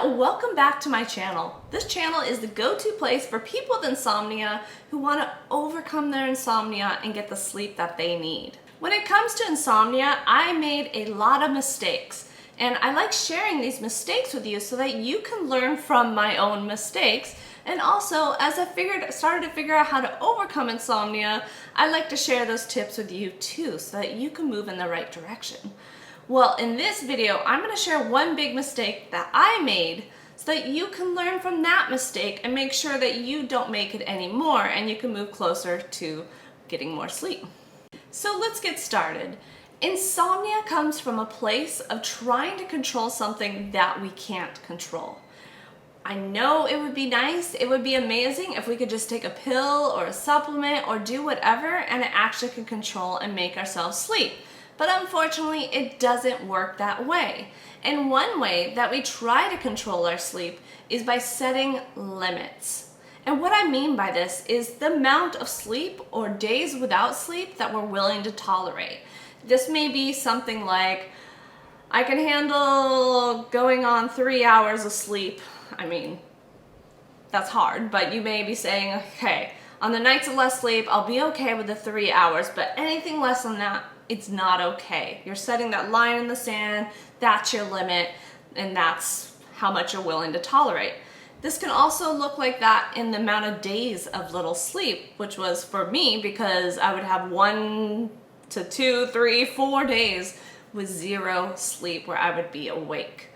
welcome back to my channel. This channel is the go-to place for people with insomnia who want to overcome their insomnia and get the sleep that they need. When it comes to insomnia, I made a lot of mistakes, and I like sharing these mistakes with you so that you can learn from my own mistakes. And also, as I started to figure out how to overcome insomnia, I like to share those tips with you too so that you can move in the right direction. Well, in this video, I'm going to share one big mistake that I made so that you can learn from that mistake and make sure that you don't make it anymore and you can move closer to getting more sleep. So let's get started. Insomnia comes from a place of trying to control something that we can't control. I know it would be nice, it would be amazing if we could just take a pill or a supplement or do whatever and it actually could control and make ourselves sleep. But unfortunately, it doesn't work that way. And one way that we try to control our sleep is by setting limits. And what I mean by this is the amount of sleep or days without sleep that we're willing to tolerate. This may be something like, I can handle going on 3 hours of sleep. I mean, that's hard, but you may be saying, okay, on the nights of less sleep, I'll be okay with the 3 hours, but anything less than that, it's not okay. You're setting that line in the sand, that's your limit, and that's how much you're willing to tolerate. This can also look like that in the amount of days of little sleep, which was for me because I would have 1 to 2, 3, 4 days with zero sleep where I would be awake.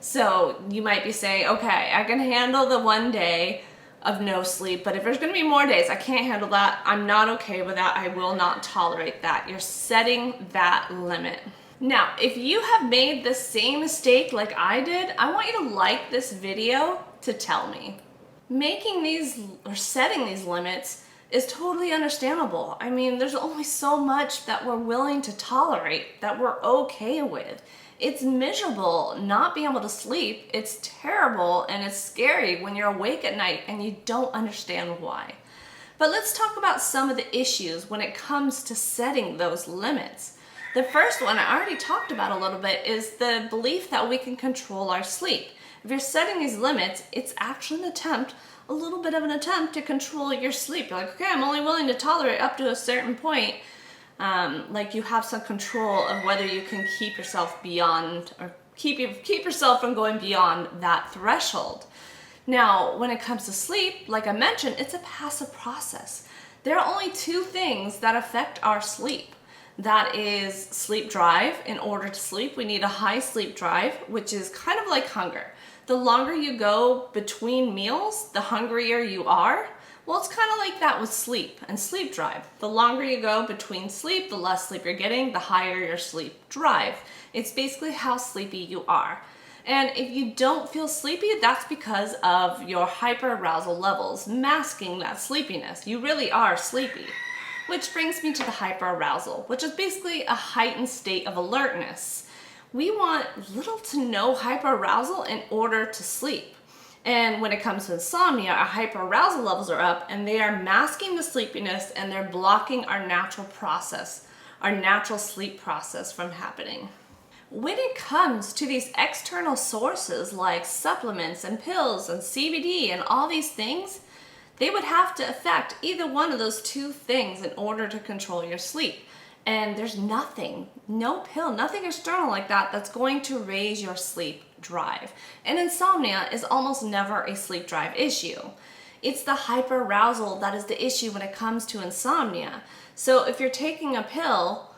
So you might be saying, okay, I can handle the 1 day of no sleep, but if there's going to be more days, I can't handle that. I'm not okay with that. I will not tolerate that. You're setting that limit. Now, if you have made the same mistake like I did, I want you to like this video to tell me. Making these or setting these limits is totally understandable. I mean, there's only so much that we're willing to tolerate, that we're okay with. It's miserable not being able to sleep. It's terrible and it's scary when you're awake at night and you don't understand why. But let's talk about some of the issues when it comes to setting those limits. The first one I already talked about a little bit is the belief that we can control our sleep. If you're setting these limits, it's actually a little bit of an attempt to control your sleep. You're like, okay, I'm only willing to tolerate up to a certain point. Like you have some control of whether you can keep yourself beyond or keep yourself from going beyond that threshold. Now, when it comes to sleep, like I mentioned, it's a passive process. There are only two things that affect our sleep. That is sleep drive. In order to sleep, we need a high sleep drive, which is kind of like hunger. The longer you go between meals, the hungrier you are. Well, it's kind of like that with sleep and sleep drive. The longer you go between sleep, the less sleep you're getting, the higher your sleep drive. It's basically how sleepy you are. And if you don't feel sleepy, that's because of your hyperarousal levels masking that sleepiness. You really are sleepy. Which brings me to the hyperarousal, which is basically a heightened state of alertness. We want little to no hyperarousal in order to sleep. And when it comes to insomnia, our hyperarousal levels are up and they are masking the sleepiness and they're blocking our natural process, our natural sleep process from happening. When it comes to these external sources like supplements and pills and CBD and all these things, they would have to affect either one of those two things in order to control your sleep. And there's nothing, no pill, nothing external like that that's going to raise your sleep drive. And insomnia is almost never a sleep drive issue. It's the hyperarousal that is the issue when it comes to insomnia. So if you're taking a pill,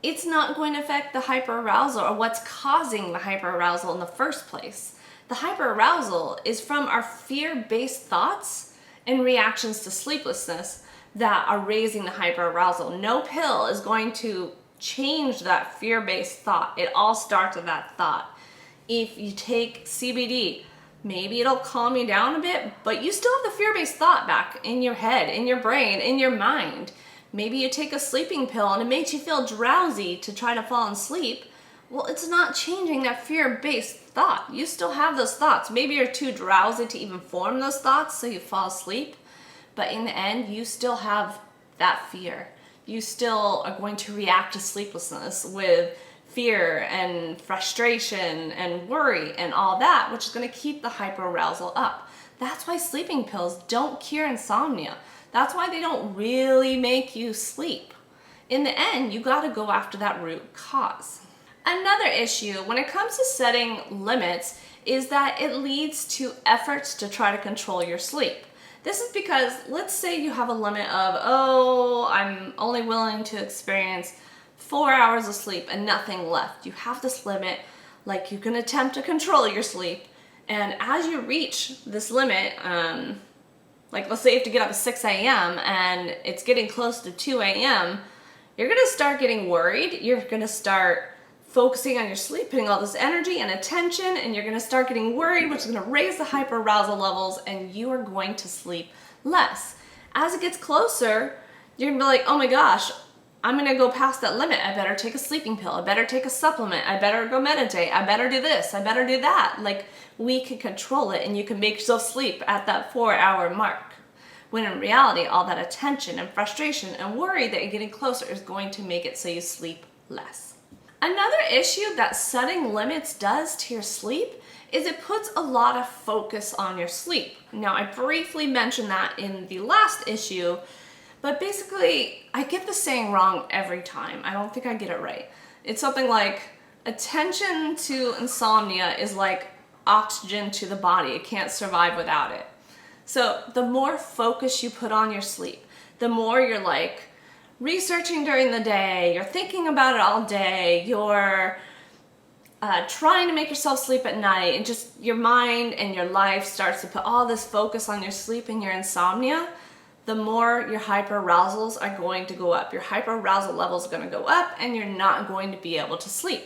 it's not going to affect the hyperarousal or what's causing the hyperarousal in the first place. The hyperarousal is from our fear-based thoughts and reactions to sleeplessness that are raising the hyperarousal. No pill is going to change that fear-based thought. It all starts with that thought. If you take CBD, maybe it'll calm you down a bit, but you still have the fear-based thought back in your head, in your brain, in your mind. Maybe you take a sleeping pill and it makes you feel drowsy to try to fall asleep. Well, it's not changing that fear-based thought. You still have those thoughts. Maybe you're too drowsy to even form those thoughts, so you fall asleep. But in the end, you still have that fear. You still are going to react to sleeplessness with fear and frustration and worry and all that, which is going to keep the hyperarousal up. That's why sleeping pills don't cure insomnia. That's why they don't really make you sleep. In the end, you got to go after that root cause. Another issue when it comes to setting limits is that it leads to efforts to try to control your sleep. This is because, let's say you have a limit of, oh, I'm only willing to experience 4 hours of sleep and nothing left. You have this limit, like you can attempt to control your sleep. And as you reach this limit, like let's say you have to get up at 6 a.m. and it's getting close to 2 a.m., you're gonna start getting worried. You're gonna start focusing on your sleep, putting all this energy and attention, and you're gonna start getting worried, which is gonna raise the hyperarousal levels, and you are going to sleep less. As it gets closer, you're gonna be like, oh my gosh, I'm gonna go past that limit. I better take a sleeping pill. I better take a supplement. I better go meditate. I better do this. I better do that. Like, we can control it, and you can make yourself sleep at that 4-hour mark. When in reality, all that attention and frustration and worry that you're getting closer is going to make it so you sleep less. Another issue that setting limits does to your sleep is it puts a lot of focus on your sleep. Now, I briefly mentioned that in the last issue, but basically, I get the saying wrong every time. I don't think I get it right. It's something like, attention to insomnia is like oxygen to the body. It can't survive without it. So the more focus you put on your sleep, the more you're like researching during the day, you're thinking about it all day, you're trying to make yourself sleep at night, and just your mind and your life starts to put all this focus on your sleep and your insomnia, the more your hyperarousals are going to go up. Your hyperarousal levels are going to go up, and you're not going to be able to sleep.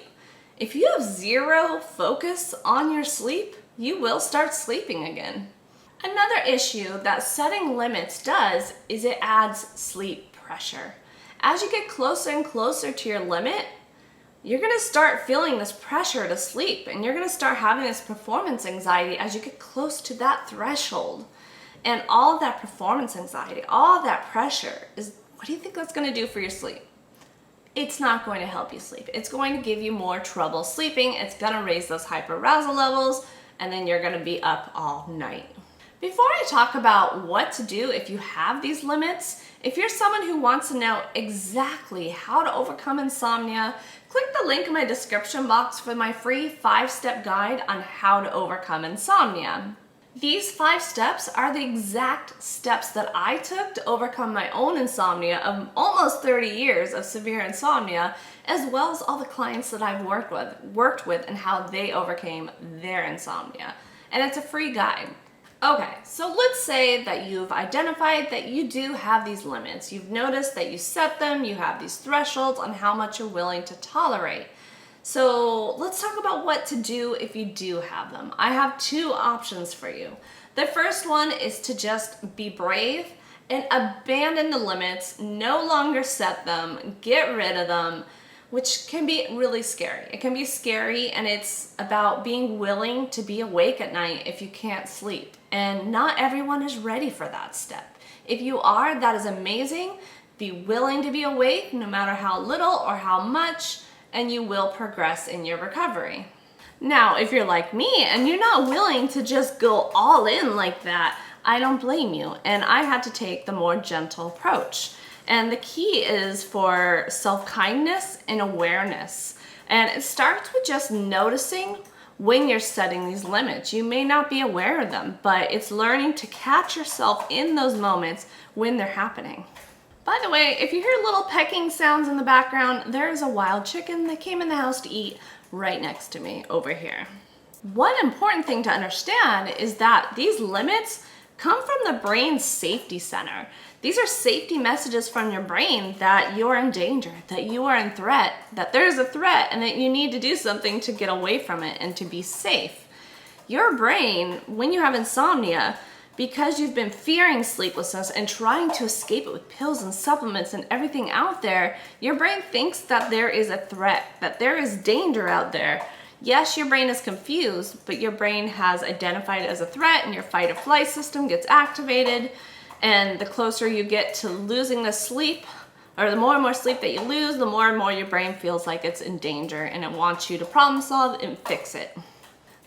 If you have zero focus on your sleep, you will start sleeping again. Another issue that setting limits does is it adds sleep pressure. As you get closer and closer to your limit, you're going to start feeling this pressure to sleep, and you're going to start having this performance anxiety as you get close to that threshold. And all of that performance anxiety, all of that pressure is, what do you think that's going to do for your sleep? It's not going to help you sleep. It's going to give you more trouble sleeping. It's going to raise those hyperarousal levels, and then you're going to be up all night. Before I talk about what to do if you have these limits, if you're someone who wants to know exactly how to overcome insomnia, click the link in my description box for my free 5-step guide on how to overcome insomnia. These 5 steps are the exact steps that I took to overcome my own insomnia of almost 30 years of severe insomnia, as well as all the clients that I've worked with and how they overcame their insomnia. And it's a free guide. Okay, so let's say that you've identified that you do have these limits. You've noticed that you set them, you have these thresholds on how much you're willing to tolerate. So let's talk about what to do if you do have them. I have 2 options for you. The first one is to just be brave and abandon the limits, no longer set them, get rid of them, which can be really scary. It can be scary, and it's about being willing to be awake at night if you can't sleep. And not everyone is ready for that step. If you are, that is amazing. Be willing to be awake no matter how little or how much, and you will progress in your recovery. Now, if you're like me and you're not willing to just go all in like that, I don't blame you. And I had to take the more gentle approach. And the key is for self-kindness and awareness. And it starts with just noticing when you're setting these limits. You may not be aware of them, but it's learning to catch yourself in those moments when they're happening. By the way, if you hear little pecking sounds in the background, there is a wild chicken that came in the house to eat right next to me over here. One important thing to understand is that these limits come from the brain's safety center. These are safety messages from your brain that you're in danger, that you are in threat, that there's a threat, and that you need to do something to get away from it and to be safe. Your brain, when you have insomnia, because you've been fearing sleeplessness and trying to escape it with pills and supplements and everything out there, your brain thinks that there is a threat, that there is danger out there. Yes, your brain is confused, but your brain has identified it as a threat, and your fight or flight system gets activated. And the closer you get to losing the sleep or the more and more sleep that you lose, the more and more your brain feels like it's in danger and it wants you to problem solve and fix it.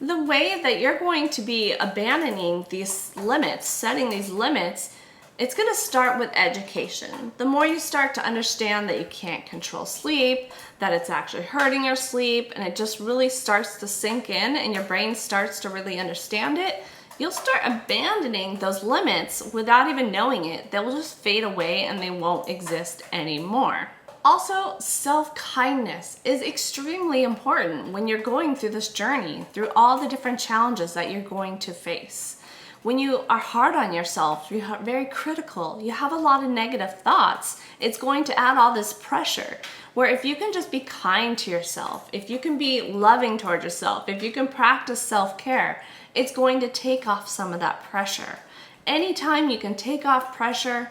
The way that you're going to be abandoning these limits, setting these limits, it's going to start with education. The more you start to understand that you can't control sleep, that it's actually hurting your sleep, and it just really starts to sink in and your brain starts to really understand it, you'll start abandoning those limits without even knowing it. They will just fade away and they won't exist anymore. Also, self-kindness is extremely important when you're going through this journey, through all the different challenges that you're going to face. When you are hard on yourself, you're very critical, you have a lot of negative thoughts, it's going to add all this pressure. Where if you can just be kind to yourself, if you can be loving towards yourself, if you can practice self-care, it's going to take off some of that pressure. Anytime you can take off pressure,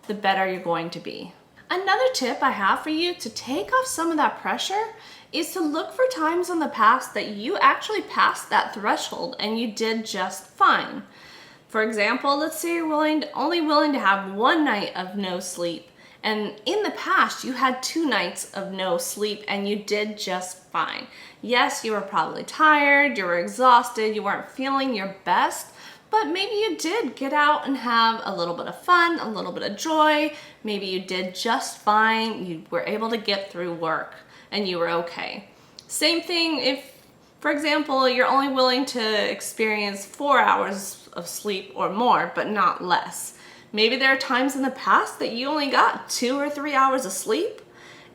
the better you're going to be. Another tip I have for you to take off some of that pressure is to look for times in the past that you actually passed that threshold and you did just fine. For example, let's say you're only willing to have one night of no sleep, and in the past you had 2 nights of no sleep and you did just fine. Yes, you were probably tired, you were exhausted, you weren't feeling your best, but maybe you did get out and have a little bit of fun, a little bit of joy. Maybe you did just fine, you were able to get through work and you were okay. Same thing if, for example, you're only willing to experience 4 hours of sleep or more, but not less. Maybe there are times in the past that you only got 2 or 3 hours of sleep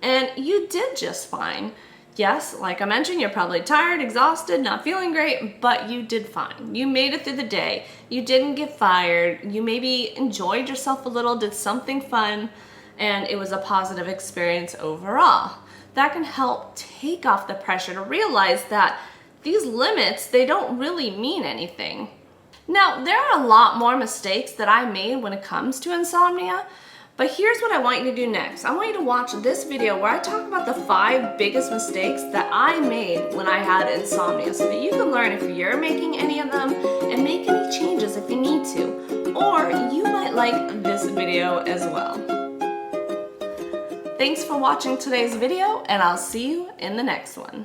and you did just fine. Yes, like I mentioned, you're probably tired, exhausted, not feeling great, but you did fine. You made it through the day. You didn't get fired. You maybe enjoyed yourself a little, did something fun, and it was a positive experience overall. That can help take off the pressure to realize that these limits, they don't really mean anything. Now, there are a lot more mistakes that I made when it comes to insomnia, but here's what I want you to do next. I want you to watch this video where I talk about the 5 biggest mistakes that I made when I had insomnia so that you can learn if you're making any of them and make any changes if you need to. Or you might like this video as well. Thanks for watching today's video, and I'll see you in the next one.